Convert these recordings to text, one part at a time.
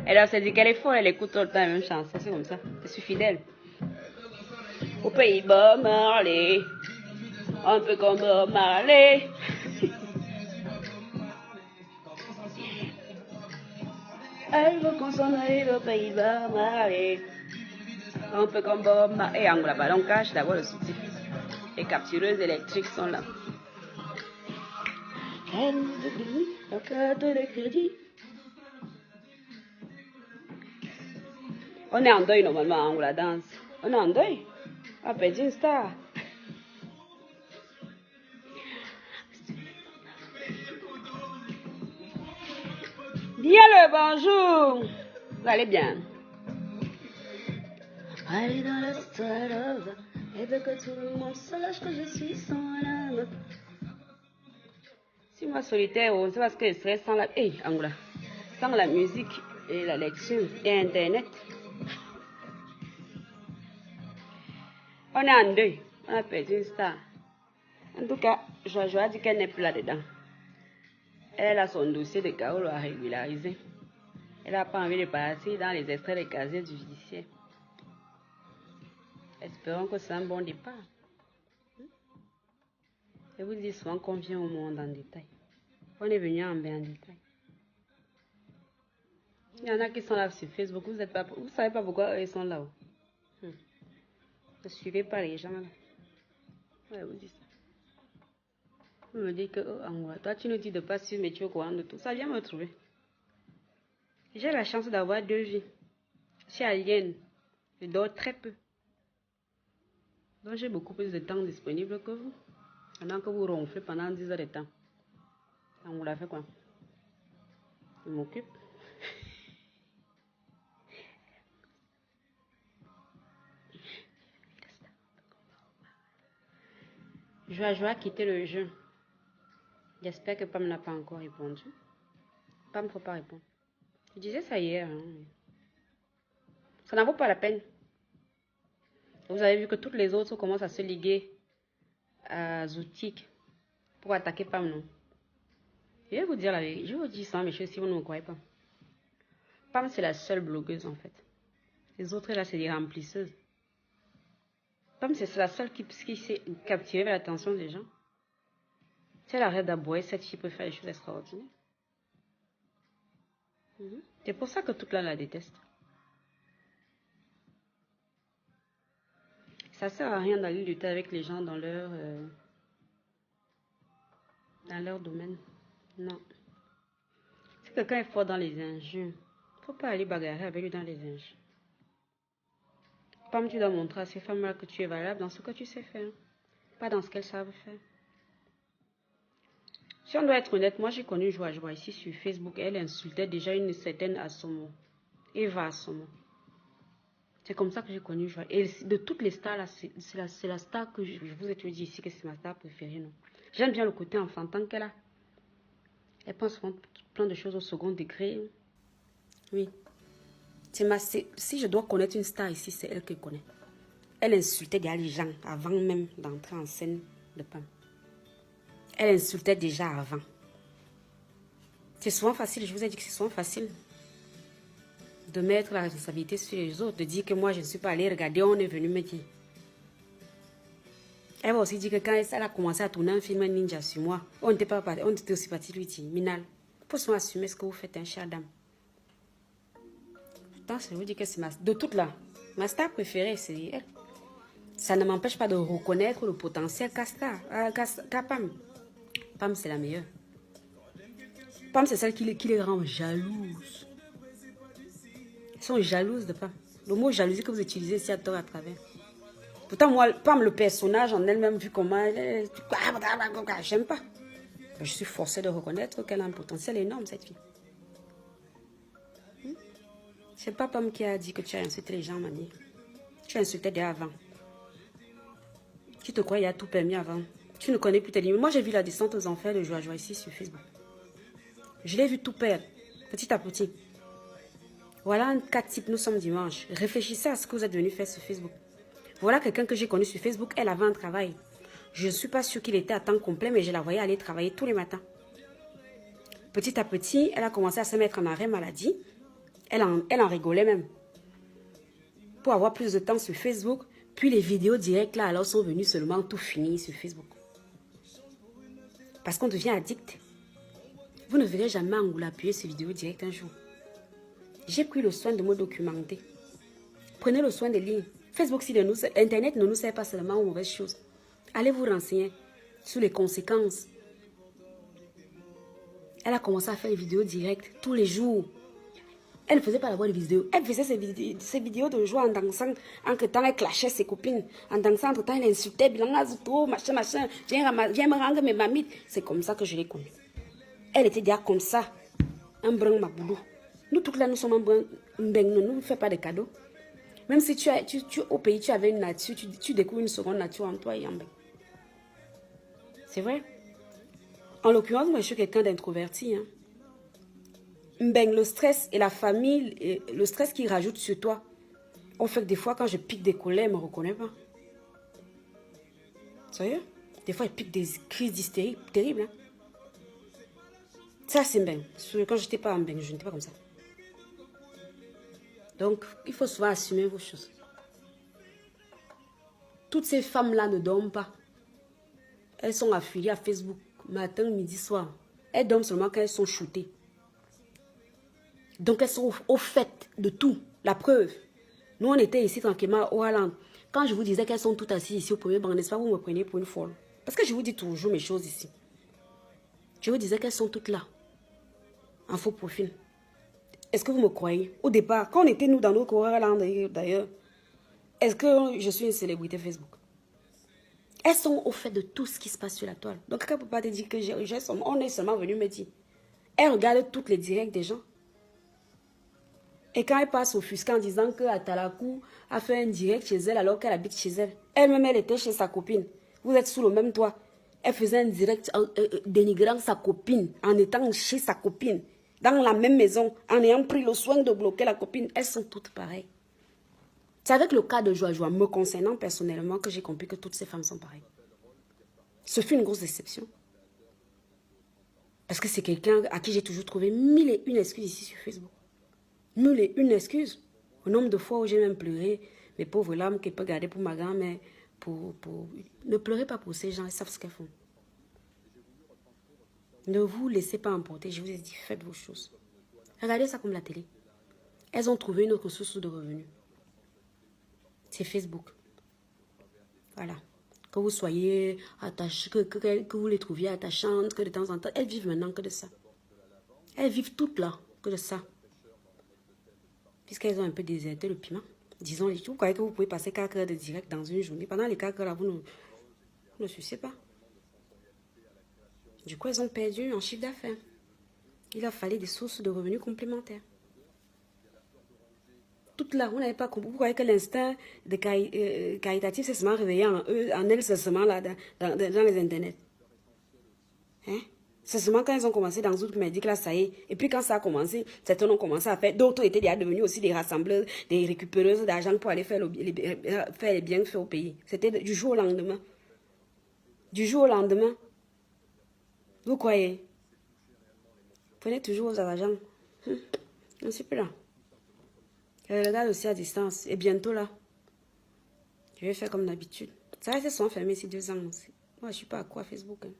Elle s'est dit qu'elle est folle, elle écoute tout le temps la même chanson, c'est comme ça. Je suis fidèle. Au Pays-Bas, Marley, un peu comme Marley. Elle veut qu'on s'en aille au Pays-Bas, Marley, un peu comme Bob Marley. Et Angola Ballon cache d'abord le sous-titre. Les captureuses électriques sont là. Elle nous oublie la carte de crédit. On est en deuil normalement, on la danse. On est en deuil. On a perdu une star. Bien le bonjour. Vous allez bien? Allez dans la salle, et veut que tout le monde sache que je suis son âme. Si moi solitaire, c'est parce que je serais sans la... Hey, Angola. Sans la musique et la lecture et Internet. On est en deuil. On a perdu une star. En tout cas, Jojo a dit qu'elle n'est plus là-dedans. Elle a son dossier de Kaolo à régulariser. Elle n'a pas envie de partir dans les extraits des casiers du judiciaire. Espérons que c'est un bon départ. Je vous dis souvent qu'on vient au monde en détail. On est venu en bain en détail. Il y en a qui sont là sur Facebook. Vous ne savez pas pourquoi ils sont là-haut. Ne suivez pas les gens là. Ouais, vous dites ça. Vous me dites que, oh, Angola, toi tu nous dis de pas suivre, mais tu es au courant de tout. Ça vient me trouver. J'ai la chance d'avoir 2 vies. Je suis alien. Je dors très peu. Donc j'ai beaucoup plus de temps disponible que vous. Pendant que vous ronflez pendant 10 heures de temps. On vous l'a fait quoi? Je m'occupe. Joie a quitté le jeu. J'espère que Pam n'a pas encore répondu. Pam ne faut pas répondre. Je disais ça hier. Hein. Ça n'en vaut pas la peine. Vous avez vu que toutes les autres commencent à se liguer à Zoutik pour attaquer Pam, non? Je vais vous dire la vérité. Je vous dis ça, messieurs, si vous ne me croyez pas. Pam, c'est la seule blogueuse, en fait. Les autres, là, c'est des remplisseuses. Pam, c'est la seule qui sait captiver l'attention des gens. Si elle arrête d'aboyer, cette fille peut faire des choses extraordinaires. C'est pour ça que toute là la déteste. Ça sert à rien d'aller lutter avec les gens dans leur domaine. Non. Si quelqu'un est fort dans les injures, il ne faut pas aller bagarrer avec lui dans les injures. Pam, tu dois montrer à ces femmes-là que tu es valable dans ce que tu sais faire. Pas dans ce qu'elles savent faire. Si on doit être honnête, moi j'ai connu Joie ici sur Facebook. Elle insultait déjà une certaine Assomo. Eva Assomo. C'est comme ça que j'ai connu Joie. Et de toutes les stars là, c'est la star que je vous ai dit ici que c'est ma star préférée. Non. J'aime bien le côté enfantin qu'elle a. Elle pense plein de choses au second degré. Oui. Si je dois connaître une star ici, c'est elle que je connais. Elle insultait déjà les gens avant même d'entrer en scène de Pam. Elle insultait déjà avant. C'est souvent facile, je vous ai dit que c'est souvent facile de mettre la responsabilité sur les autres, de dire que moi je ne suis pas allée regarder, on est venu me dire. Elle va aussi dire que quand elle a commencé à tourner un film ninja sur moi, on était aussi parti lui dire, Minal, il faut souvent assumer ce que vous faites, un cher dame. Pourtant, je vous dis que c'est de toutes là, ma star préférée, c'est elle. Ça ne m'empêche pas de reconnaître le potentiel qu'a Pam. Pam, c'est la meilleure. Pam, c'est celle qui les rend jalouses. Elles sont jalouses de Pam. Le mot jalousie que vous utilisez ici à tort à travers. Pourtant, moi, Pam, le personnage en elle-même, vu comment elle est, j'aime pas. Je suis forcée de reconnaître qu'elle a un potentiel énorme, cette fille. C'est pas Pam qui a dit que tu as insulté les gens, Mani. Tu as insulté dès avant. Tu te crois, il y a tout permis avant. Tu ne connais plus tes limites. Moi, j'ai vu la descente aux enfers de Joie ici sur Facebook. Je l'ai vu tout perdre, petit à petit. Voilà un cas type, nous sommes dimanche. Réfléchissez à ce que vous êtes venu faire sur Facebook. Voilà quelqu'un que j'ai connu sur Facebook, elle avait un travail. Je ne suis pas sûre qu'il était à temps complet, mais je la voyais aller travailler tous les matins. Petit à petit, elle a commencé à se mettre en arrêt maladie. Elle en rigolait même. Pour avoir plus de temps sur Facebook, puis les vidéos directes là, alors sont venues seulement tout finir sur Facebook. Parce qu'on devient addict. Vous ne verrez jamais Angoula appuyer ces vidéos directes un jour. J'ai pris le soin de me documenter. Prenez le soin des lignes. Facebook, Internet ne nous sert pas seulement aux mauvaises choses. Allez vous renseigner sur les conséquences. Elle a commencé à faire des vidéos directes tous les jours. Elle ne faisait pas d'abord des vidéos. Elle faisait ses vidéos de joie en dansant. Entre temps, elle clashait ses copines. En dansant, entre temps, elle insultait. Machin. Viens me rendre mes mamites. C'est comme ça que je l'ai connue. Elle était déjà comme ça. Un brin maboulou. Nous, toutes là, nous sommes un brin mbeng. Ne nous fais pas de cadeaux. Même si au pays, tu avais une nature, tu découvres une seconde nature en toi et en mbeng. C'est vrai. En l'occurrence, moi, je suis quelqu'un d'introverti. Hein. Mbeng, le stress et la famille, et le stress qu'ils rajoutent sur toi, on fait que des fois, quand je pique des colères, elle ne me reconnaît pas. Sérieux? Des fois, elle pique des crises d'hystérie terribles. Hein. Ça, c'est Mbeng. Quand je n'étais pas en Mbeng, je n'étais pas comme ça. Donc, il faut souvent assumer vos choses. Toutes ces femmes-là ne dorment pas. Elles sont affiliées à Facebook, matin, midi, soir. Elles dorment seulement quand elles sont shootées. Donc, elles sont au fait de tout. La preuve. Nous, on était ici tranquillement au Hollande. Quand je vous disais qu'elles sont toutes assises ici au premier banc, n'est-ce pas, vous me preniez pour une folle. Parce que je vous dis toujours mes choses ici. Je vous disais qu'elles sont toutes là. En faux profil. Est-ce que vous me croyez? Au départ, quand on était nous dans nos Hollande d'ailleurs, est-ce que je suis une célébrité Facebook? Elles sont au fait de tout ce qui se passe sur la toile. Donc, elle ne peut pas te dire que on est seulement venu me dire. Elle regarde toutes les directs des gens. Et quand elle passe au Fusca en disant qu'Atalakou a fait un direct chez elle alors qu'elle habite chez elle. Elle-même, elle était chez sa copine. Vous êtes sous le même toit. Elle faisait un direct dénigrant sa copine en étant chez sa copine. Dans la même maison, en ayant pris le soin de bloquer la copine. Elles sont toutes pareilles. C'est avec le cas de Joie me concernant personnellement que j'ai compris que toutes ces femmes sont pareilles. Ce fut une grosse déception. Parce que c'est quelqu'un à qui j'ai toujours trouvé 1001 excuses ici sur Facebook. 1001 excuses. Au nombre de fois où j'ai même pleuré, mes pauvres larmes qu'elle peut garder pour ma grand-mère. Ne pleurez pas pour ces gens, ils savent ce qu'elles font. Ne vous laissez pas emporter, je vous ai dit, faites vos choses. Regardez ça comme la télé. Elles ont trouvé une autre source de revenus. C'est Facebook. Voilà. Que vous soyez attachés, que vous les trouviez attachantes, que de temps en temps, elles vivent maintenant que de ça. Elles vivent toutes là, que de ça. Puisqu'elles ont un peu déserté le piment. Disons, vous croyez que vous pouvez passer 4 heures de direct dans une journée. Pendant les 4 heures là, vous ne sucez pas. Du coup, elles ont perdu en chiffre d'affaires. Il a fallu des sources de revenus complémentaires. Toutes là, vous n'avez pas compris. Vous croyez que l'instinct caritatif s'est seulement réveillé en elles, c'est seulement là, dans les internets. Hein? C'est seulement quand ils ont commencé dans d'autres médics, là, ça y est. Et puis quand ça a commencé, certains ont commencé à faire. D'autres étaient déjà devenus aussi des rassembleurs, des récupéreuses d'argent pour aller faire les bienfaits au pays. C'était du jour au lendemain. Du jour au lendemain. Vous croyez? Prenez toujours vos argent. Je ne suis plus là. Je regarde aussi à distance. Et bientôt là, je vais faire comme d'habitude. Ça va, ils sont fermés ces 2 ans. Moi, je ne suis pas à quoi Facebook. Hein.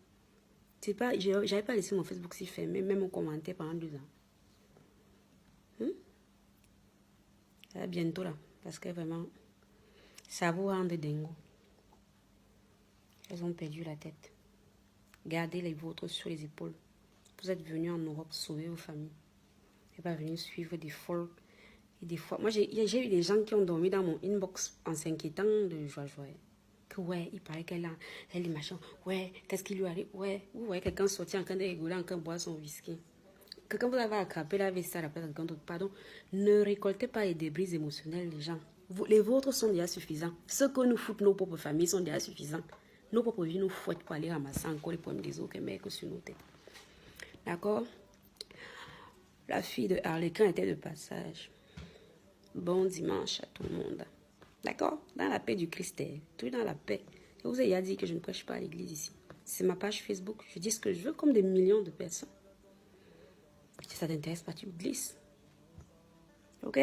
Je n'avais pas laissé mon Facebook si fermé, même mon commentaire pendant 2 ans. Bientôt là, parce que vraiment, ça vous rend dingo. Elles ont perdu la tête. Gardez les vôtres sur les épaules. Vous êtes venus en Europe sauver vos familles. Vous n'êtes pas venus suivre des folles. Et des fois, moi j'ai eu des gens qui ont dormi dans mon inbox en s'inquiétant de Joie. Que ouais, il paraît qu'elle est machin. Ouais, qu'est-ce qui lui arrive? Ouais, vous voyez quelqu'un sortir en train de rigoler, en train de boire son whisky. Que quand vous avez attrapé la vaisselle à la place de quelqu'un d'autre, pardon, ne récoltez pas les débris émotionnels des gens. Les vôtres sont déjà suffisants. Ce que nous foutent nos propres familles sont déjà suffisants. Nos propres vies nous fouettent pour aller ramasser encore les problèmes des autres mais que sur nos têtes. D'accord? La fille de Harlequin était de passage. Bon dimanche à tout le monde. D'accord? Dans la paix du Christ, tout dans la paix. Je vous ai déjà dit que je ne prêche pas à l'église ici. C'est ma page Facebook. Je dis ce que je veux comme des millions de personnes. Si ça t'intéresse pas, tu glisses. Ok?